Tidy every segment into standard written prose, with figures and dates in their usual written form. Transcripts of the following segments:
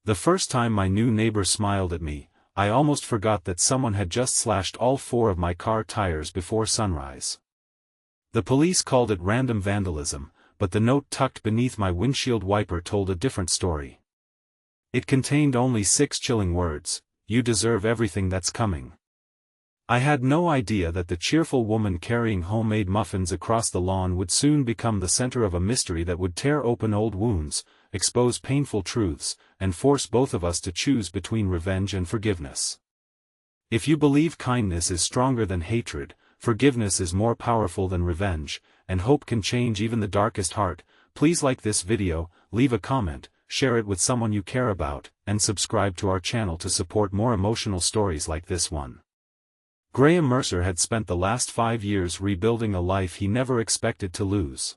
The first time my new neighbor smiled at me, I almost forgot that someone had just slashed all 4 of my car tires before sunrise. The police called it random vandalism, but the note tucked beneath my windshield wiper told a different story. It contained only 6 chilling words: "You deserve everything that's coming." I had no idea that the cheerful woman carrying homemade muffins across the lawn would soon become the center of a mystery that would tear open old wounds, expose painful truths, and force both of us to choose between revenge and forgiveness. If you believe kindness is stronger than hatred, forgiveness is more powerful than revenge, and hope can change even the darkest heart, please like this video, leave a comment, share it with someone you care about, and subscribe to our channel to support more emotional stories like this one. Graham Mercer had spent the last 5 years rebuilding a life he never expected to lose.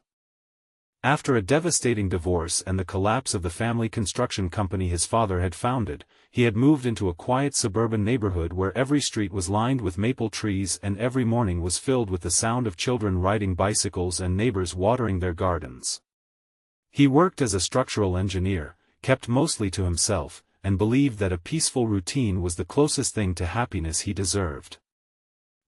After a devastating divorce and the collapse of the family construction company his father had founded, he had moved into a quiet suburban neighborhood where every street was lined with maple trees and every morning was filled with the sound of children riding bicycles and neighbors watering their gardens. He worked as a structural engineer, kept mostly to himself, and believed that a peaceful routine was the closest thing to happiness he deserved.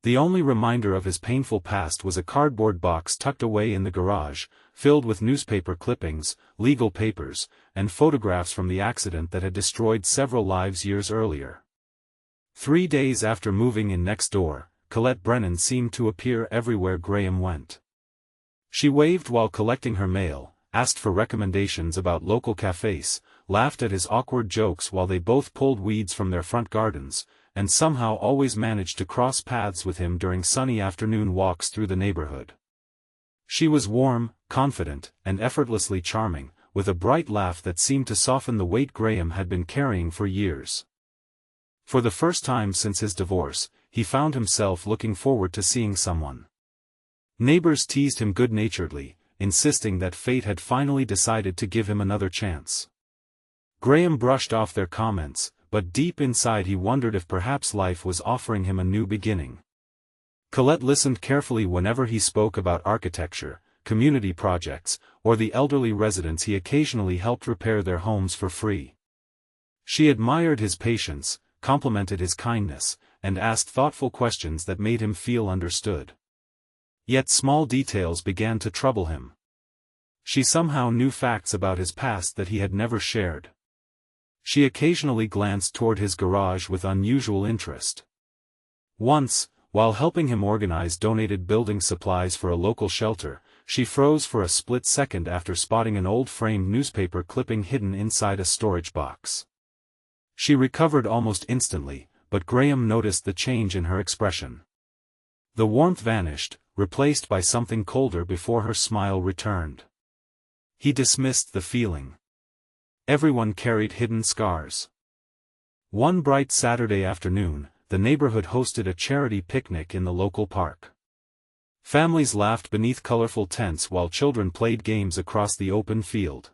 The only reminder of his painful past was a cardboard box tucked away in the garage, filled with newspaper clippings, legal papers, and photographs from the accident that had destroyed several lives years earlier. 3 days after moving in next door, Colette Brennan seemed to appear everywhere Graham went. She waved while collecting her mail, asked for recommendations about local cafes, laughed at his awkward jokes while they both pulled weeds from their front gardens, and somehow always managed to cross paths with him during sunny afternoon walks through the neighborhood. She was warm, confident, and effortlessly charming, with a bright laugh that seemed to soften the weight Graham had been carrying for years. For the first time since his divorce, he found himself looking forward to seeing someone. Neighbors teased him good-naturedly, insisting that fate had finally decided to give him another chance. Graham brushed off their comments, but deep inside he wondered if perhaps life was offering him a new beginning. Colette listened carefully whenever he spoke about architecture, community projects, or the elderly residents he occasionally helped repair their homes for free. She admired his patience, complimented his kindness, and asked thoughtful questions that made him feel understood. Yet small details began to trouble him. She somehow knew facts about his past that he had never shared. She occasionally glanced toward his garage with unusual interest. Once, while helping him organize donated building supplies for a local shelter, she froze for a split second after spotting an old framed newspaper clipping hidden inside a storage box. She recovered almost instantly, but Graham noticed the change in her expression. The warmth vanished, replaced by something colder before her smile returned. He dismissed the feeling. Everyone carried hidden scars. One bright Saturday afternoon, the neighborhood hosted a charity picnic in the local park. Families laughed beneath colorful tents while children played games across the open field.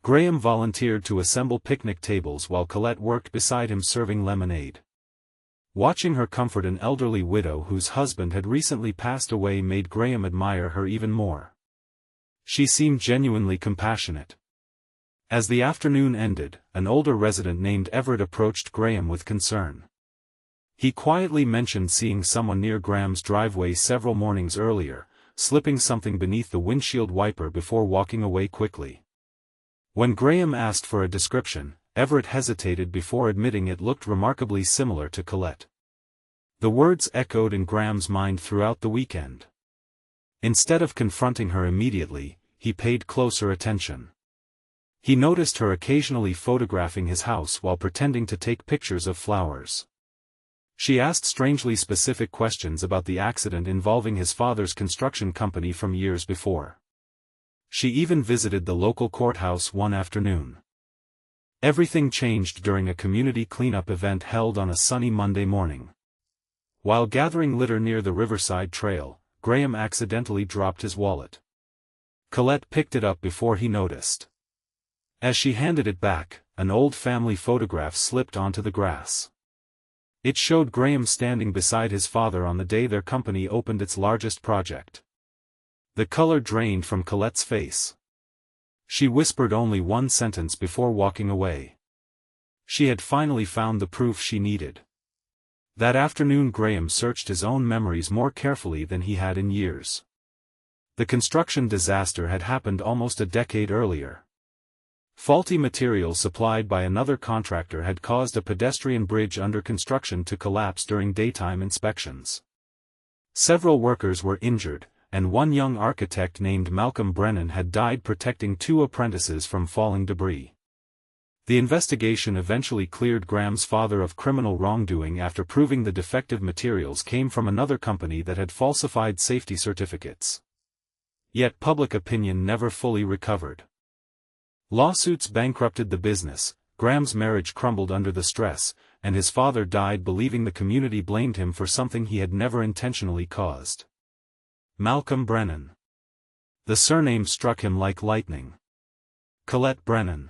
Graham volunteered to assemble picnic tables while Colette worked beside him serving lemonade. Watching her comfort an elderly widow whose husband had recently passed away made Graham admire her even more. She seemed genuinely compassionate. As the afternoon ended, an older resident named Everett approached Graham with concern. He quietly mentioned seeing someone near Graham's driveway several mornings earlier, slipping something beneath the windshield wiper before walking away quickly. When Graham asked for a description, Everett hesitated before admitting it looked remarkably similar to Colette. The words echoed in Graham's mind throughout the weekend. Instead of confronting her immediately, he paid closer attention. He noticed her occasionally photographing his house while pretending to take pictures of flowers. She asked strangely specific questions about the accident involving his father's construction company from years before. She even visited the local courthouse one afternoon. Everything changed during a community cleanup event held on a sunny Monday morning. While gathering litter near the Riverside Trail, Graham accidentally dropped his wallet. Colette picked it up before he noticed. As she handed it back, an old family photograph slipped onto the grass. It showed Graham standing beside his father on the day their company opened its largest project. The color drained from Colette's face. She whispered only one sentence before walking away. She had finally found the proof she needed. That afternoon Graham searched his own memories more carefully than he had in years. The construction disaster had happened almost a decade earlier. Faulty material supplied by another contractor had caused a pedestrian bridge under construction to collapse during daytime inspections. Several workers were injured, and one young architect named Malcolm Brennan had died protecting 2 apprentices from falling debris. The investigation eventually cleared Graham's father of criminal wrongdoing after proving the defective materials came from another company that had falsified safety certificates. Yet public opinion never fully recovered. Lawsuits bankrupted the business, Graham's marriage crumbled under the stress, and his father died believing the community blamed him for something he had never intentionally caused. Malcolm Brennan. The surname struck him like lightning. Colette Brennan.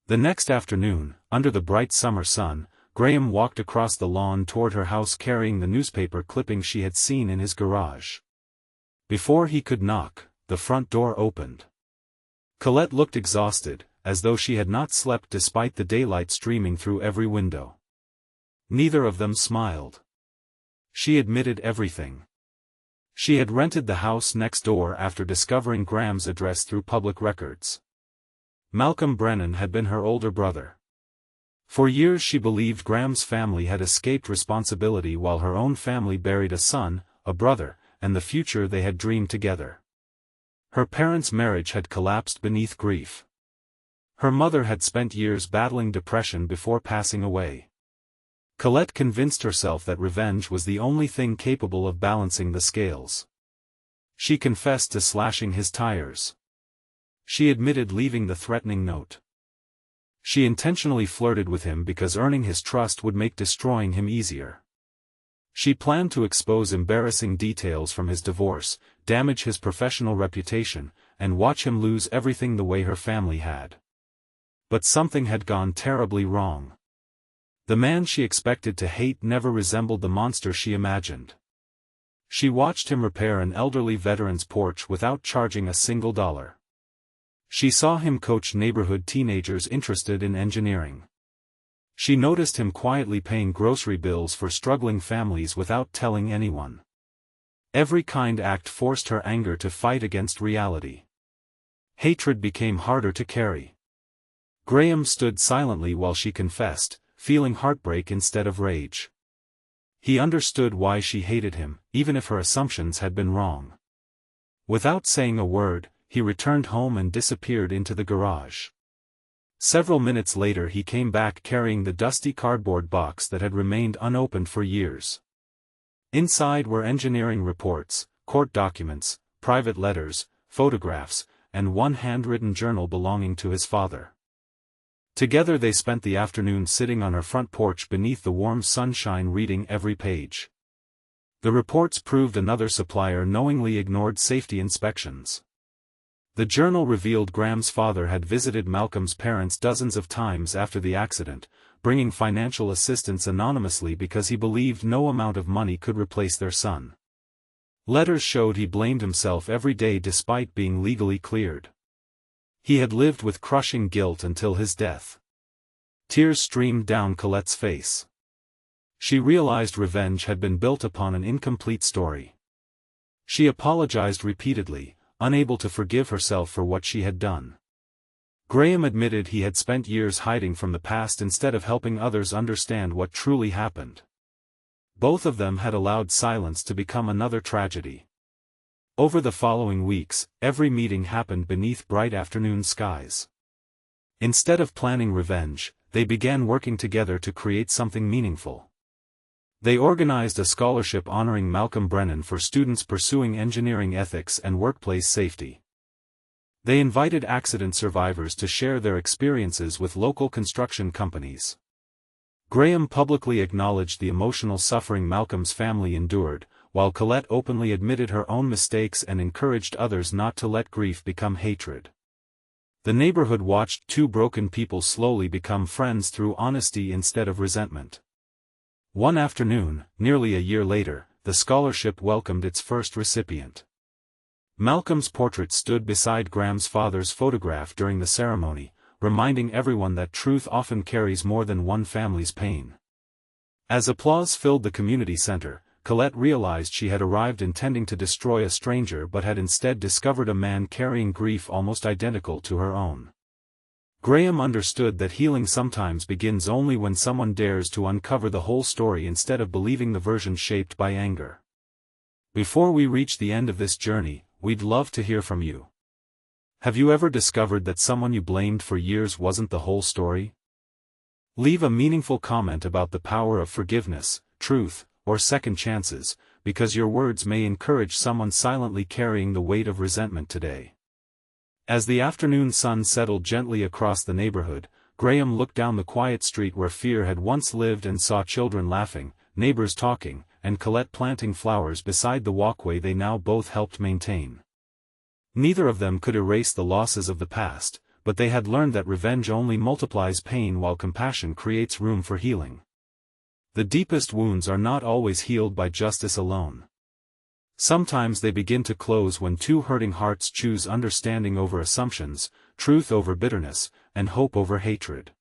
The next afternoon, under the bright summer sun, Graham walked across the lawn toward her house carrying the newspaper clippings she had seen in his garage. Before he could knock, the front door opened. Colette looked exhausted, as though she had not slept despite the daylight streaming through every window. Neither of them smiled. She admitted everything. She had rented the house next door after discovering Graham's address through public records. Malcolm Brennan had been her older brother. For years she believed Graham's family had escaped responsibility while her own family buried a son, a brother, and the future they had dreamed together. Her parents' marriage had collapsed beneath grief. Her mother had spent years battling depression before passing away. Colette convinced herself that revenge was the only thing capable of balancing the scales. She confessed to slashing his tires. She admitted leaving the threatening note. She intentionally flirted with him because earning his trust would make destroying him easier. She planned to expose embarrassing details from his divorce, damage his professional reputation, and watch him lose everything the way her family had. But something had gone terribly wrong. The man she expected to hate never resembled the monster she imagined. She watched him repair an elderly veteran's porch without charging a single dollar. She saw him coach neighborhood teenagers interested in engineering. She noticed him quietly paying grocery bills for struggling families without telling anyone. Every kind act forced her anger to fight against reality. Hatred became harder to carry. Graham stood silently while she confessed, feeling heartbreak instead of rage. He understood why she hated him, even if her assumptions had been wrong. Without saying a word, he returned home and disappeared into the garage. Several minutes later he came back carrying the dusty cardboard box that had remained unopened for years. Inside were engineering reports, court documents, private letters, photographs, and one handwritten journal belonging to his father. Together they spent the afternoon sitting on her front porch beneath the warm sunshine reading every page. The reports proved another supplier knowingly ignored safety inspections. The journal revealed Graham's father had visited Malcolm's parents dozens of times after the accident, bringing financial assistance anonymously because he believed no amount of money could replace their son. Letters showed he blamed himself every day despite being legally cleared. He had lived with crushing guilt until his death. Tears streamed down Colette's face. She realized revenge had been built upon an incomplete story. She apologized repeatedly, unable to forgive herself for what she had done. Graham admitted he had spent years hiding from the past instead of helping others understand what truly happened. Both of them had allowed silence to become another tragedy. Over the following weeks, every meeting happened beneath bright afternoon skies. Instead of planning revenge, they began working together to create something meaningful. They organized a scholarship honoring Malcolm Brennan for students pursuing engineering ethics and workplace safety. They invited accident survivors to share their experiences with local construction companies. Graham publicly acknowledged the emotional suffering Malcolm's family endured, while Colette openly admitted her own mistakes and encouraged others not to let grief become hatred. The neighborhood watched two broken people slowly become friends through honesty instead of resentment. One afternoon, nearly a year later, the scholarship welcomed its first recipient. Malcolm's portrait stood beside Graham's father's photograph during the ceremony, reminding everyone that truth often carries more than one family's pain. As applause filled the community center, Colette realized she had arrived intending to destroy a stranger but had instead discovered a man carrying grief almost identical to her own. Graham understood that healing sometimes begins only when someone dares to uncover the whole story instead of believing the version shaped by anger. Before we reach the end of this journey, we'd love to hear from you. Have you ever discovered that someone you blamed for years wasn't the whole story? Leave a meaningful comment about the power of forgiveness, truth, or second chances, because your words may encourage someone silently carrying the weight of resentment today. As the afternoon sun settled gently across the neighborhood, Graham looked down the quiet street where fear had once lived and saw children laughing, neighbors talking, and Colette planting flowers beside the walkway they now both helped maintain. Neither of them could erase the losses of the past, but they had learned that revenge only multiplies pain while compassion creates room for healing. The deepest wounds are not always healed by justice alone. Sometimes they begin to close when two hurting hearts choose understanding over assumptions, truth over bitterness, and hope over hatred.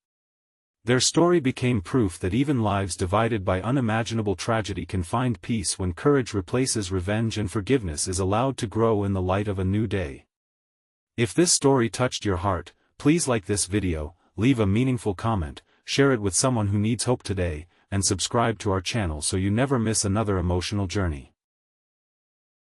Their story became proof that even lives divided by unimaginable tragedy can find peace when courage replaces revenge and forgiveness is allowed to grow in the light of a new day. If this story touched your heart, please like this video, leave a meaningful comment, share it with someone who needs hope today, and subscribe to our channel so you never miss another emotional journey.